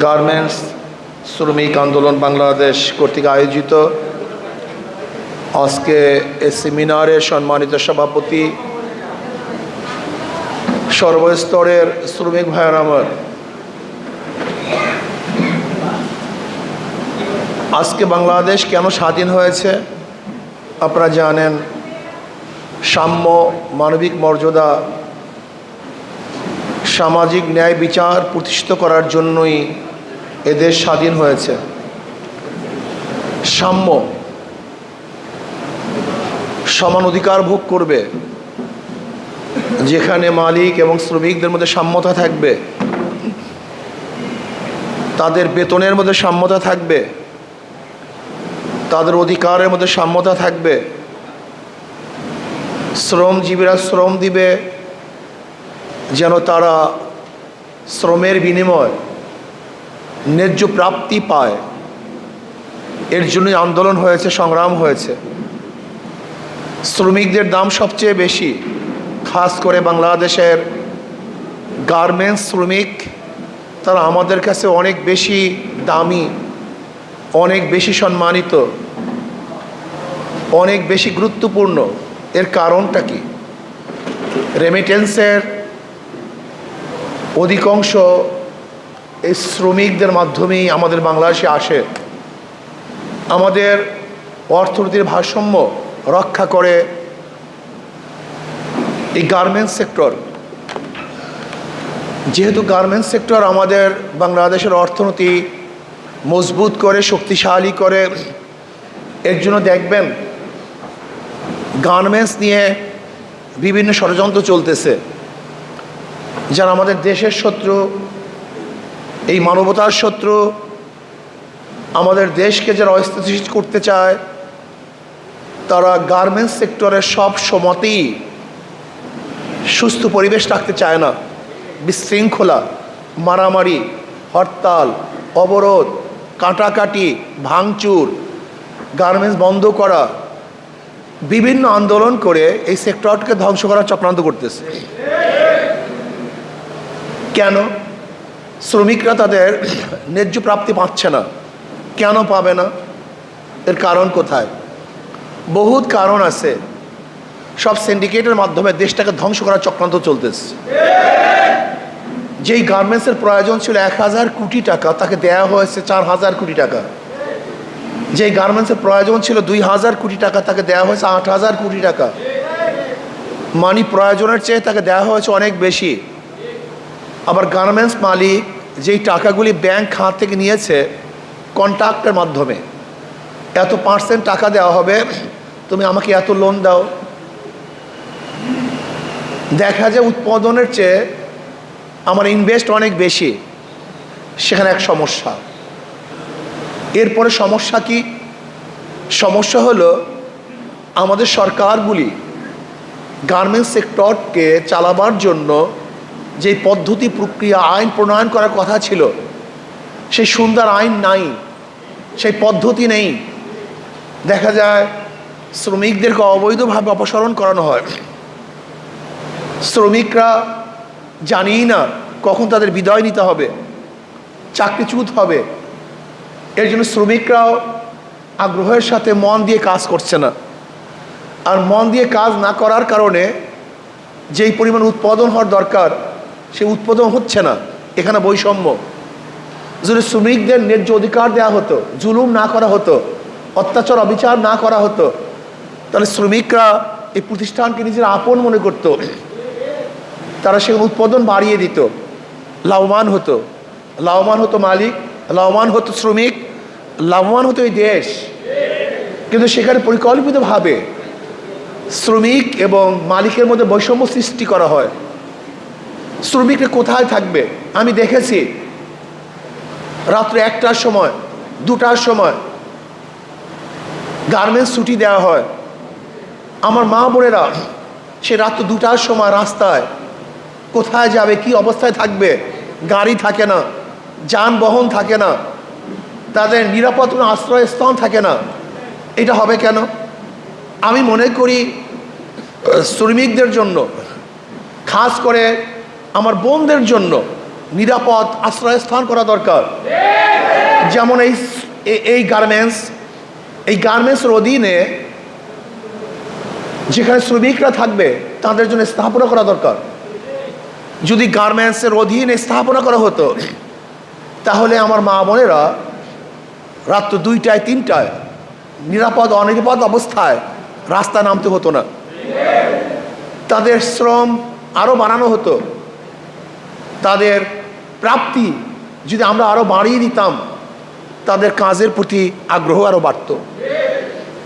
Garments শ্রমিক আন্দোলন বাংলাদেশ কর্তৃক আয়োজিত আজকে এই সেমিনারে সম্মানিত সভাপতি, সর্বস্তরের শ্রমিক ভাইয়েরা আমার, আজকে বাংলাদেশ কেন স্বাধীন হয়েছে আপনারা জানেন। সাম্য, মানবিক মর্যাদা, সামাজিক ন্যায় বিচার প্রতিষ্ঠিত করার জন্যই এদেশ স্বাধীন হয়েছে। সাম্য, সমান অধিকার ভোগ করবে, যেখানে মালিক এবং শ্রমিকদের মধ্যে সাম্যতা থাকবে, তাদের বেতনের মধ্যে সাম্যতা থাকবে, তাদের অধিকারের মধ্যে সাম্যতা থাকবে, শ্রমজীবীরা শ্রম দিবে যেন তারা শ্রমের বিনিময় ন্যায্য প্রাপ্তি পায়। এর জন্যই আন্দোলন হয়েছে, সংগ্রাম হয়েছে। শ্রমিকদের দাম সবচেয়ে বেশি, খাস করে বাংলাদেশের গার্মেন্টস শ্রমিক, তারা আমাদের কাছে অনেক বেশি দামি, অনেক বেশি সম্মানিত, অনেক বেশি গুরুত্বপূর্ণ। এর কারণটা কি? রেমিটেন্সের অধিকাংশ এই শ্রমিকদের মাধ্যমেই আমাদের বাংলাদেশে আসে। আমাদের অর্থনীতির ভারসাম্য রক্ষা করে এই গার্মেন্টস সেক্টর। যেহেতু গার্মেন্টস সেক্টর আমাদের বাংলাদেশের অর্থনীতি মজবুত করে, শক্তিশালী করে, এর জন্য দেখবেন গার্মেন্টস নিয়ে বিভিন্ন ষড়যন্ত্র চলতেছে। যারা আমাদের দেশের শত্রু, এই মানবতার শত্রু, আমাদের দেশকে যারা অস্থিতিশীল করতে চায়, তারা গার্মেন্টস সেক্টরের সব সময়তেই সুস্থ পরিবেশ রাখতে চায় না। বিশৃঙ্খলা, মারামারি, হরতাল, অবরোধ, কাটাকাটি, ভাঙচুর, গার্মেন্টস বন্ধ করা, বিভিন্ন আন্দোলন করে এই সেক্টরকে ধ্বংস করার চক্রান্ত করতেছে। কেন? শ্রমিকরা তাদের ন্যায্য প্রাপ্তি পাচ্ছে না। কেন পাবে না? এর কারণ কোথায়? বহুত কারণ আছে। সব সিন্ডিকেটের মাধ্যমে দেশটাকে ধ্বংস করার চক্রান্ত চলতেছে। যেই গার্মেন্টসের প্রয়োজন ছিল 1000 কোটি টাকা, তাকে দেয়া হয়েছে 4000 কোটি টাকা। যেই গার্মেন্টসের প্রয়োজন ছিল 2000 কোটি টাকা, তাকে দেওয়া হয়েছে 8000 কোটি টাকা। মানি প্রয়োজনের চেয়ে তাকে দেওয়া হয়েছে অনেক বেশি। আবার গার্মেন্টস মালিক যেই টাকাগুলি ব্যাংক খাত থেকে নিয়েছে কন্ট্রাক্টের মাধ্যমে, এত % টাকা দেওয়া হবে, তুমি আমাকে এত লোন দাও। দেখা যায় উৎপাদনের চেয়ে আমার ইনভেস্ট অনেক বেশি। সেখানে এক সমস্যা। এরপরে সমস্যা কি? সমস্যা হলো আমাদের সরকারগুলি গার্মেন্টস সেক্টরকে চালাবার জন্য যে পদ্ধতি, প্রক্রিয়া, আইন প্রণয়ন করার কথা ছিল, সেই সুন্দর আইন নাই, সেই পদ্ধতি নেই। দেখা যায় শ্রমিকদেরকে অবৈধভাবে অপসারণ করানো হয়। শ্রমিকরা জানিই না কখন তাদের বিদায় নিতে হবে, চাকরিচ্যুত হবে। এর জন্য শ্রমিকরাও আগ্রহের সাথে মন দিয়ে কাজ করছে না। আর মন দিয়ে কাজ না করার কারণে যেই পরিমাণ উৎপাদন হওয়ার দরকার, সে উৎপাদন হচ্ছে না। এখানে বৈষম্য। যদি শ্রমিকদের ন্যায্য অধিকার দেওয়া হতো, জুলুম না করা হতো, অত্যাচার অবিচার না করা হতো, তাহলে শ্রমিকরা এই প্রতিষ্ঠানকে নিজের আপন মনে করত। তারা সেখানে উৎপাদন বাড়িয়ে দিত, লাভবান হতো। লাভবান হতো মালিক, লাভবান হতো শ্রমিক, লাভবান হতো এই দেশ। কিন্তু সেখানে পরিকল্পিতভাবে শ্রমিক এবং মালিকের মধ্যে বৈষম্য সৃষ্টি করা হয়। শ্রমিকরা কোথায় থাকবে? আমি দেখেছি রাত্রে 1টার সময়, 2টার সময় গার্মেন্টস ছুটি দেওয়া হয়। আমার মা বোনেরা সে রাত্র 2টার সময় রাস্তায় কোথায় যাবে, কি অবস্থায় থাকবে? গাড়ি থাকে না, যানবাহন থাকে না, তাদের নিরাপদ কোনো আশ্রয়স্থান থাকে না। এটা হবে কেন? আমি মনে করি শ্রমিকদের জন্য, খাস করে আমার বোনদের জন্য, নিরাপদ আশ্রয়স্থান করা দরকার। যেমন এই গার্মেন্টসের অধীনে যেখানে শ্রমিকরা থাকবে তাদের জন্য স্থাপনা করা দরকার। যদি গার্মেন্টসের অধীনে স্থাপনা করা হতো তাহলে আমার মা বোনেরা রাত্র 2টায় 3টায় নিরাপদ অনিরাপদ অবস্থায় রাস্তায় নামতে হতো না। তাদের শ্রম আরও বাড়ানো হতো, তাদের প্রাপ্তি যদি আমরা আরও বাড়িয়ে দিতাম তাদের কাজের প্রতি আগ্রহ আরও বাড়ত।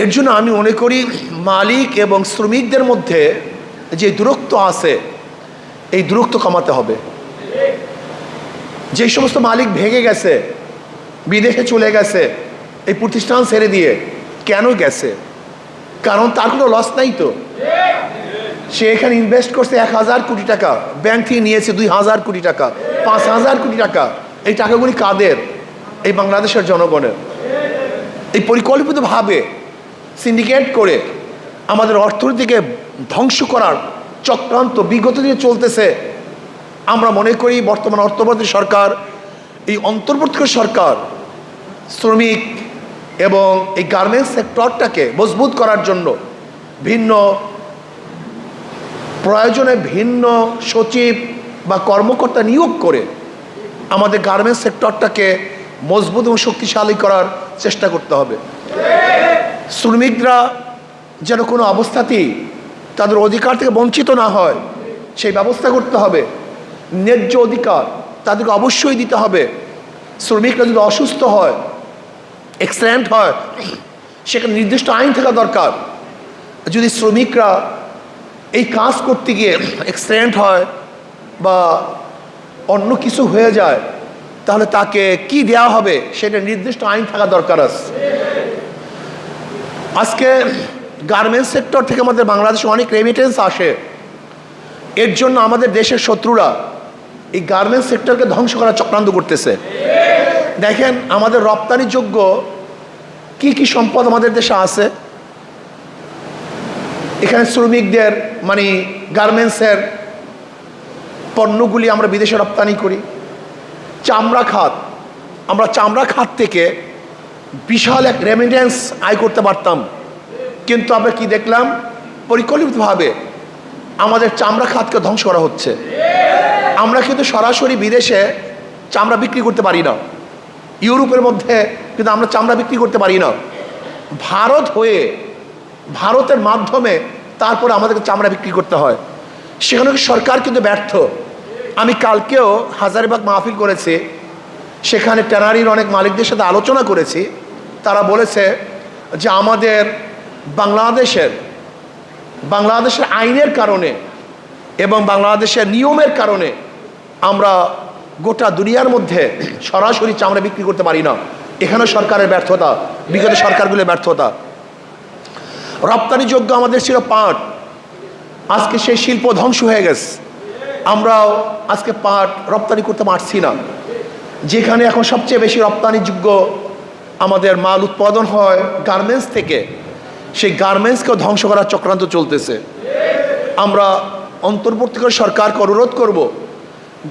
এর জন্য আমি মনে করি মালিক এবং শ্রমিকদের মধ্যে যে দূরত্ব আছে এই দূরত্ব কমাতে হবে। যে সমস্ত মালিক ভেঙে গেছে, বিদেশে চলে গেছে এই প্রতিষ্ঠান ছেড়ে দিয়ে, কেন গেছে? কারণ তার কোনো লস নাই তো। সে এখানে ইনভেস্ট করছে 1000 কোটি টাকা, ব্যাংক থেকে নিয়েছে 2000 কোটি টাকা, 5000 কোটি টাকা। এই টাকাগুলি কাদের? এই বাংলাদেশের জনগণের। এই পরিকল্পিতভাবে সিন্ডিকেট করে আমাদের অর্থনীতিকে ধ্বংস করার চক্রান্ত বিগত দিনে চলতেছে। আমরা মনে করি বর্তমান অর্থমন্ত্রী সরকার, এই অন্তর্বর্তী সরকার শ্রমিক এবং এই গার্মেন্টস সেক্টরটাকে মজবুত করার জন্য প্রয়োজনে ভিন্ন সচিব বা কর্মকর্তা নিয়োগ করে আমাদের গার্মেন্টস সেক্টরটাকে মজবুত এবং শক্তিশালী করার চেষ্টা করতে হবে। শ্রমিকরা যেন কোনো অবস্থাতেই তাদের অধিকার থেকে বঞ্চিত না হয় সেই ব্যবস্থা করতে হবে। ন্যায্য অধিকার তাদেরকে অবশ্যই দিতে হবে। শ্রমিকরা যদি অসুস্থ হয়, অ্যাক্সিডেন্ট হয়, সেখানে নির্দিষ্ট আইন থাকা দরকার। যদি শ্রমিকরা এই কাজ করতে গিয়ে অ্যাক্সিডেন্ট হয় বা অন্য কিছু হয়ে যায় তাহলে তাকে কি দেওয়া হবে সেটা নির্দিষ্ট আইন থাকা দরকার আছে। আজকে গার্মেন্টস সেক্টর থেকে আমাদের বাংলাদেশে অনেক রেমিটেন্স আসে। এর জন্য আমাদের দেশের শত্রুরা এই গার্মেন্টস সেক্টরকে ধ্বংস করার চক্রান্ত করতেছে। দেখেন আমাদের রপ্তানিযোগ্য কি কি সম্পদ আমাদের দেশে আছে। এখানে শ্রমিকদের মানে গার্মেন্টসের পণ্যগুলি আমরা বিদেশে রপ্তানি করি। চামড়া খাত, আমরা চামড়া খাত থেকে বিশাল এক রেমিটেন্স আয় করতে পারতাম, কিন্তু আমরা কি দেখলাম? পরিকল্পিতভাবে আমাদের চামড়া খাতকে ধ্বংস করা হচ্ছে। আমরা কিন্তু সরাসরি বিদেশে চামড়া বিক্রি করতে পারি না। ইউরোপের মধ্যে কিন্তু আমরা চামড়া বিক্রি করতে পারি না। ভারত হয়ে ভারতের মাধ্যমে তারপরে আমাদেরকে চামড়া বিক্রি করতে হয়। সেখানে সরকার কিন্তু ব্যর্থ। আমি কালকেও হাজারীবাগ মাহফিল করেছি, সেখানে ট্যানারির অনেক মালিকদের সাথে আলোচনা করেছি। তারা বলেছে যে আমাদের বাংলাদেশের আইনের কারণে এবং বাংলাদেশের নিয়মের কারণে আমরা গোটা দুনিয়ার মধ্যে সরাসরি চামড়া বিক্রি করতে পারি না। এখানে সরকারের ব্যর্থতা, বিগত সরকারগুলোর ব্যর্থতা। রপ্তানিযোগ্য আমাদের ছিল পাট, আজকে সেই শিল্প ধ্বংস হয়ে গেছে। আমরাও আজকে পাট রপ্তানি করতে পারছি না। যেখানে এখন সবচেয়ে বেশি রপ্তানিযোগ্য আমাদের মাল উৎপাদন হয় গার্মেন্টস থেকে, সেই গার্মেন্টসকেও ধ্বংস করার চক্রান্ত চলতেছে। আমরা অন্তর্বর্তীকালীন সরকারকে অনুরোধ করব,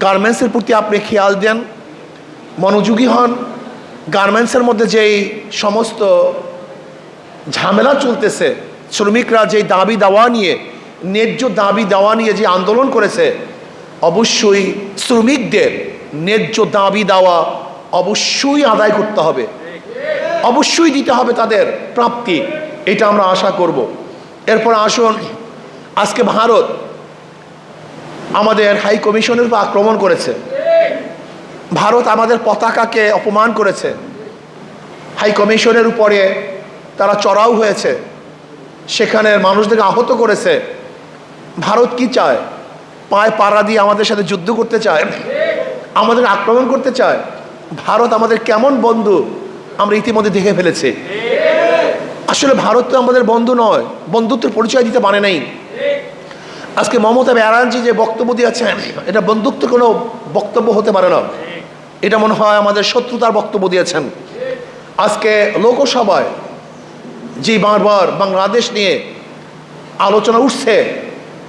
গার্মেন্টসের প্রতি আপনি খেয়াল দেন, মনোযোগী হন। গার্মেন্টসের মধ্যে যেই সমস্ত ঝামেলা চলতেছে, শ্রমিকরা যেই দাবি দাওয়া নিয়ে, ন্যায্য দাবি দাওয়া নিয়ে যে আন্দোলন করেছে, অবশ্যই শ্রমিকদের ন্যায্য দাবি দাওয়া অবশ্যই আদায় করতে হবে, অবশ্যই দিতে হবে তাদের প্রাপ্তি। এটা আমরা আশা করব। এরপর আসুন, আজকে ভারত আমাদের হাই কমিশনের উপর আক্রমণ করেছে। ভারত আমাদের পতাকাকে অপমান করেছে। হাই কমিশনের উপরে তারা চড়াও হয়েছে, সেখানের মানুষদেরকে আহত করেছে। ভারত কি চায়? পায়ে পাড়া দিয়ে আমাদের সাথে যুদ্ধ করতে চায়, আমাদের আক্রমণ করতে চায়। ভারত আমাদের কেমন বন্ধু আমরা ইতিমধ্যে দেখে ফেলেছি। আসলে ভারত তো আমাদের বন্ধু নয়, বন্ধুত্বের পরিচয় দিতে পারে নাই। আজকে মমতা ব্যানার্জি যে বক্তব্য দিয়েছেন, এটা বন্ধুত্ব কোনো বক্তব্য হতে পারে না। এটা মনে হয় আমাদের শত্রুতার বক্তব্য দিয়েছেন। আজকে লোকসভায় যে বারবার বাংলাদেশ নিয়ে আলোচনা উঠছে,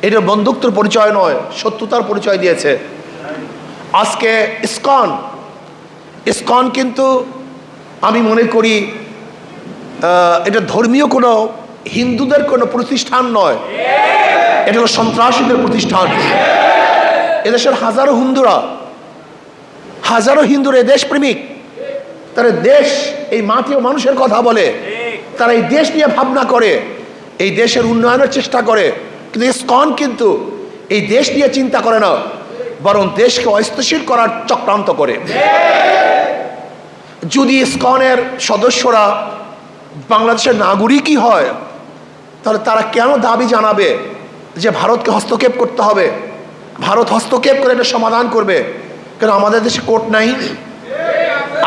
এটা বন্ধুত্বের পরিচয় নয়, শত্রুতার পরিচয় দিয়েছে। আজকে ইসকন কিন্তু আমি মনে করি এটা ধর্মীয় কোনো হিন্দুদের কোনো প্রতিষ্ঠান নয়, এটা হলো সন্ত্রাসীদের প্রতিষ্ঠান। এদেশের হাজারো হিন্দুরা দেশপ্রেমিক, তারা দেশ, এই মাটি ও মানুষের কথা বলে, তারা এই দেশ নিয়ে ভাবনা করে, এই দেশের উন্নয়নের চেষ্টা করে। কিন্তু ইসকন কিন্তু এই দেশ নিয়ে চিন্তা করে না, বরং দেশকে অস্থিতিশীল করার চক্রান্ত করে। যদি ইসকনের সদস্যরা বাংলাদেশের নাগরিকই হয়, তাহলে তারা কেন দাবি জানাবে যে ভারতকে হস্তক্ষেপ করতে হবে, ভারত হস্তক্ষেপ করে এটা সমাধান করবে? কেন আমাদের দেশে কোর্ট নাই?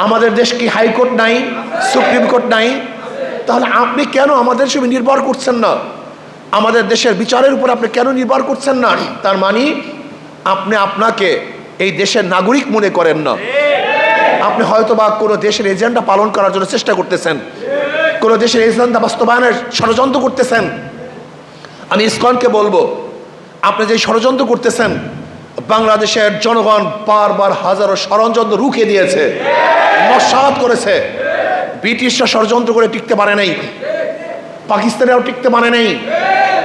আমাদের দেশ কি হাইকোর্ট নাই, সুপ্রিম কোর্ট নাই? তাহলে আপনি কেন আমাদের দেশে নির্ভর করছেন না? আমাদের দেশের বিচারের উপর আপনি কেন নির্ভর করছেন না? তার মানে আপনি আপনাকে এই দেশের নাগরিক মনে করেন না। আপনি হয়তো বা কোনো দেশের এজেন্ডা পালন করার জন্য চেষ্টা করতেছেন, কোনো দেশের এজেন্ডা বাস্তবায়নের ষড়যন্ত্র করতেছেন। আমি ইসকনকে বলবো, আপনি যে ষড়যন্ত্র করতেছেন, বাংলাদেশের জনগণ বারবার হাজারো ষড়যন্ত্র রুখে দিয়েছে, নস্যাৎ করেছে। ব্রিটিশরা ষড়যন্ত্র করে টিকতে পারে নাই, পাকিস্তানেও টিকতে পারে নাই,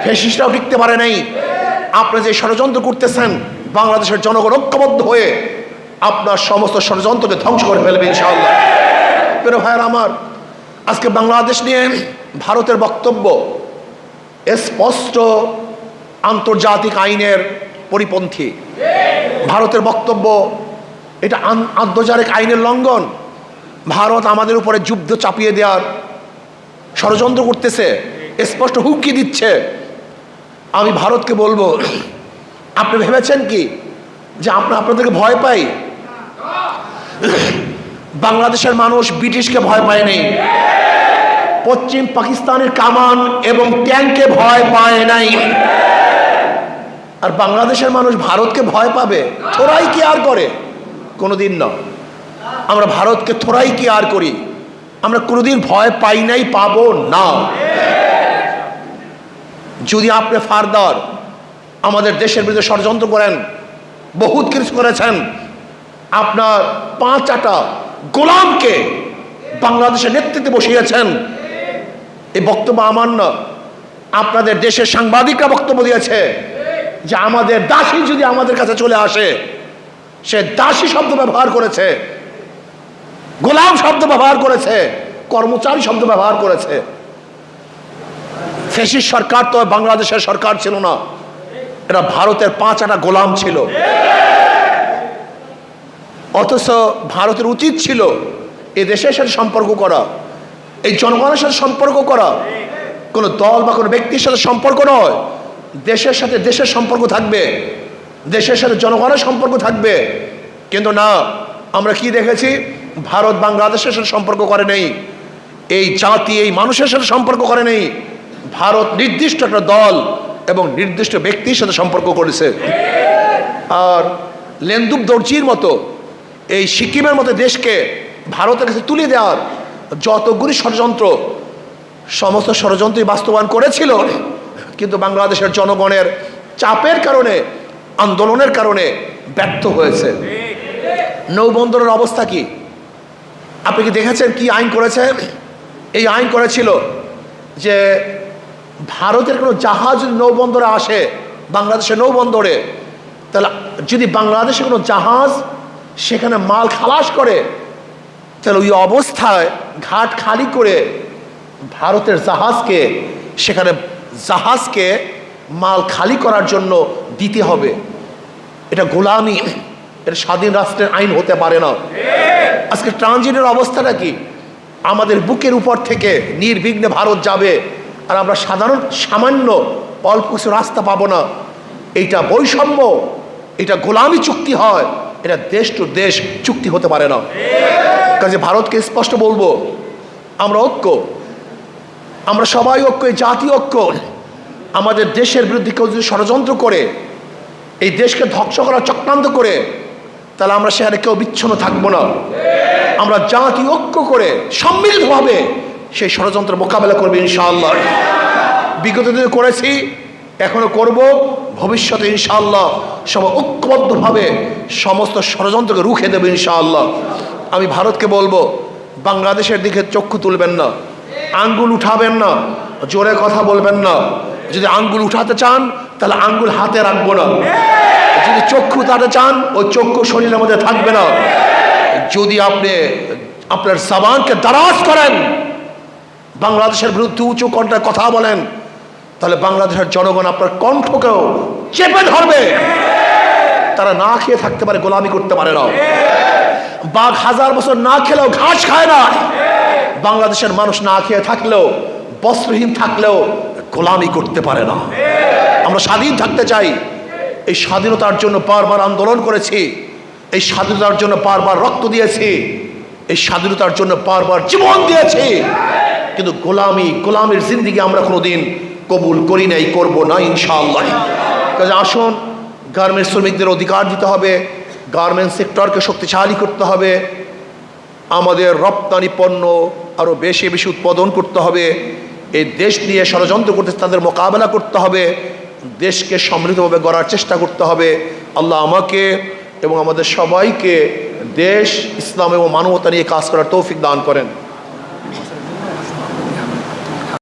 ফ্যাসিস্টরাও টিকতে পারে নাই। আপনি যে ষড়যন্ত্র করতেছেন, বাংলাদেশের জনগণ ঐক্যবদ্ধ হয়ে আপনার সমস্ত ষড়যন্ত্রকে ধ্বংস করে ফেলবে ইনশাআল্লাহ। প্রিয় ভাইয়েরা আমার, আজকে বাংলাদেশ নিয়ে ভারতের বক্তব্য স্পষ্ট আন্তর্জাতিক আইনের পরিপন্থী। ভারতের বক্তব্য এটা আন্তর্জাতিক আইনের লঙ্ঘন। ভারত আমাদের উপরে যুদ্ধ চাপিয়ে দেওয়ার ষড়যন্ত্র করতেছে, স্পষ্ট হুমকি দিচ্ছে। আমি ভারতকে বলবো, আপনি ভেবেছেন কি যে আমরা আপনাদেরকে ভয় পাই? বাংলাদেশের মানুষ ব্রিটিশকে ভয় পায় নাই, পশ্চিম পাকিস্তানের কামান এবং ট্যাঙ্কে ভয় পায় নাই। আর বাংলাদেশের মানুষ ভারতকে ভয় পাবে? থোড়াই কি আর করে? কোনোদিন না। আমরা ভারতকে থোড়াই কি আর করি? আমরা কোনোদিন ভয় পাই নাই, পাবো না। যদি আপনি ফার্দার আমাদের দেশের বিরুদ্ধে ষড়যন্ত্র করেন, বহুত কিছু করেছেন, আপনার 5টা গোলামকে বাংলাদেশের নেতৃত্বে বসিয়েছেন, এই বক্তব্য আমার না, আপনাদের দেশের সাংবাদিকরা বক্তব্য দিয়েছে যে আমাদের দাসী যদি আমাদের কাছে চলে আসে, সে দাসী শব্দ ব্যবহার করেছে, গোলাম শব্দ ব্যবহার করেছে, কর্মচারী শব্দ ব্যবহার করেছে। ফ্যাসিস্ট সরকার তো বাংলাদেশের সরকার ছিল না, এটা ভারতের 5টা গোলাম ছিল। অথচ ভারতের উচিত ছিল এই দেশের সাথে সম্পর্ক করা, এই জনগণের সাথে সম্পর্ক করা, কোনো দল বা কোনো ব্যক্তির সাথে সম্পর্ক নয়। দেশের সাথে দেশের সম্পর্ক থাকবে, দেশের সাথে জনগণের সম্পর্ক থাকবে। কিন্তু না, আমরা কি দেখেছি? ভারত বাংলাদেশের সাথে সম্পর্ক করে নেই, এই জাতি এই মানুষের সাথে সম্পর্ক করে নেই। ভারত নির্দিষ্ট একটা দল এবং নির্দিষ্ট ব্যক্তির সাথে সম্পর্ক করেছে। আর লেন্দুব দর্জির মতো এই সিকিমের মতো দেশকে ভারতের কাছে তুলে দেওয়ার যতগুলি ষড়যন্ত্র, সমস্ত ষড়যন্ত্রই বাস্তবায়ন করেছিল, কিন্তু বাংলাদেশের জনগণের চাপের কারণে, আন্দোলনের কারণে ব্যর্থ হয়েছে। নৌবন্দরের অবস্থা কি আপনি কি দেখেছেন? কি আইন করেছে? এই আইন করেছিল যে ভারতের কোনো জাহাজ যদি নৌবন্দরে আসে, বাংলাদেশের নৌবন্দরে, তাহলে যদি বাংলাদেশের কোনো জাহাজ সেখানে মাল খালাস করে, তাহলে ওই অবস্থায় ঘাট খালি করে ভারতের জাহাজকে, সেখানে জাহাজকে মাল খালি করার জন্য দিতে হবে। এটা গোলামি, এটা স্বাধীন রাষ্ট্রের আইন হতে পারে না। আজকে ট্রানজিটের অবস্থাটা কি? আমাদের বুকের উপর থেকে নির্বিঘ্নে ভারত যাবে, আর আমরা সামান্য অল্প কিছু রাস্তা পাবো না। এইটা বৈষম্য, এটা গোলামি চুক্তি হয়, এটা দেশ টু দেশ চুক্তি হতে পারে না। কাজে ভারতকে স্পষ্ট বলবো, আমরা ঐক্য, আমরা সবাই ঐক্য, এই জাতীয় ঐক্য। আমাদের দেশের বিরুদ্ধে কেউ যদি ষড়যন্ত্র করে, এই দেশকে ধ্বংস করার চক্রান্ত করে, তাহলে আমরা সেখানে কেউ বিচ্ছিন্ন থাকবো না। আমরা জাতীয় ঐক্য করে সম্মিলিতভাবে সেই ষড়যন্ত্রের মোকাবেলা করবে ইনশাআল্লাহ। বিগত দিনে করেছি, এখনো করব, ভবিষ্যতে ইনশাআল্লাহ সবাই ঐক্যবদ্ধভাবে সমস্ত ষড়যন্ত্রকে রুখে দেবে ইনশাআল্লাহ। আমি ভারতকে বলবো, বাংলাদেশের দিকে চক্ষু তুলবেন না, আঙ্গুল উঠাবেন না, জোরে কথা বলবেন না। যদি আঙ্গুল উঠাতে চান তাহলে আঙ্গুল হাতে রাখবো না, যদি চক্ষু উঠাতে চান ওই চক্ষু শরীরের মধ্যে থাকবে না। যদি আপনি আপনার জবানকে দারাজ করেন, বাংলাদেশের বিরুদ্ধে উঁচু কণ্ঠে কথা বলেন, তাহলে বাংলাদেশের জনগণ আপনার কণ্ঠকেও চেপে ধরবে। তারা না খেয়ে থাকতে পারে, গোলামি করতে পারে না। বাঘ 1000 বছর না খেলেও ঘাস খায় না। বাংলাদেশের মানুষ না খেয়ে থাকলেও, বস্ত্রহীন থাকলেও গোলামি করতে পারে না। আমরা স্বাধীন থাকতে চাই। এই স্বাধীনতার জন্য বারবার আন্দোলন করেছি, এই স্বাধীনতার জন্য বারবার রক্ত দিয়েছি, এই স্বাধীনতার জন্য বারবার জীবন দিয়েছি। কিন্তু গোলামির জিন্দেগি আমরা কোনোদিন কবুল করি নাই, করবো না ইনশাআল্লাহ। কাজে আসুন, গার্মেন্টস শ্রমিকদের অধিকার দিতে হবে, গার্মেন্টস সেক্টরকে শক্তিশালী করতে হবে, আমাদের রপ্তানি পণ্য আরও বেশি বেশি উৎপাদন করতে হবে। এই দেশ নিয়ে ষড়যন্ত্র করতে তাদের মোকাবেলা করতে হবে, দেশকে সমৃদ্ধভাবে গড়ার চেষ্টা করতে হবে। আল্লাহ আমাকে এবং আমাদের সবাইকে দেশ, ইসলাম এবং মানবতা নিয়ে কাজ করার তৌফিক দান করেন।